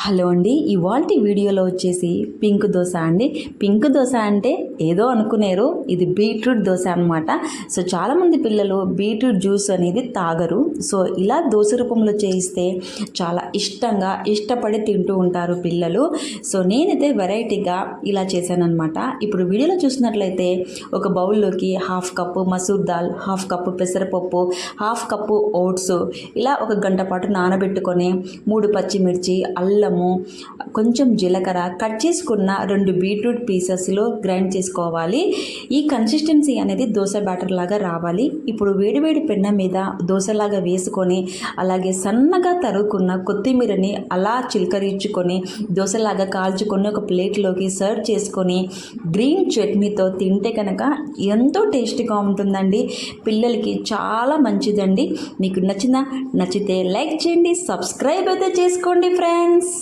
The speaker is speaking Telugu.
హలో అండి, ఇవాల్టి వీడియోలో వచ్చేసి పింక్ దోశ అండి. పింక్ దోశ అంటే ఏదో అనుకునేరు, ఇది బీట్రూట్ దోశ అనమాట. సో చాలామంది పిల్లలు బీట్రూట్ జ్యూస్ అనేది తాగరు. సో ఇలా దోశ రూపంలో చేయిస్తే చాలా ఇష్టపడి తింటూ ఉంటారు పిల్లలు. సో నేనైతే వెరైటీగా ఇలా చేశానమాట. ఇప్పుడు వీడియోలో చూసినట్లయితే ఒక బౌల్లోకి half cup masoor dal, half cup పెసరపప్పు, హాఫ్ కప్పు ఓట్స్ ఇలా ఒక గంట పాటు నానబెట్టుకొని 3 పచ్చిమిర్చి, అల్లము, కొంచెం జీలకర్ర, కట్ చేసుకున్న 2 బీట్రూట్ పీసెస్లో గ్రైండ్ చేసుకోవాలి. ఈ కన్సిస్టెన్సీ అనేది దోశ బ్యాటర్ లాగా రావాలి. ఇప్పుడు వేడివేడి పెన్నం మీద దోశలాగా వేసుకొని అలాగే సన్నగా తరుగుకున్న కొత్తిమీరని అలా చిలకరించుకొని దోశలాగా కాల్చుకొని ఒక ప్లేట్లోకి సర్వ్ చేసుకొని గ్రీన్ చట్నీతో తింటే కనుక ఎంతో టేస్టీగా ఉంటుందండి. పిల్లలకి చాలా మంచిదండి. మీకు నచ్చితే లైక్ చేయండి, సబ్స్క్రైబ్ అయితే చేసుకోండి ఫ్రెండ్స్.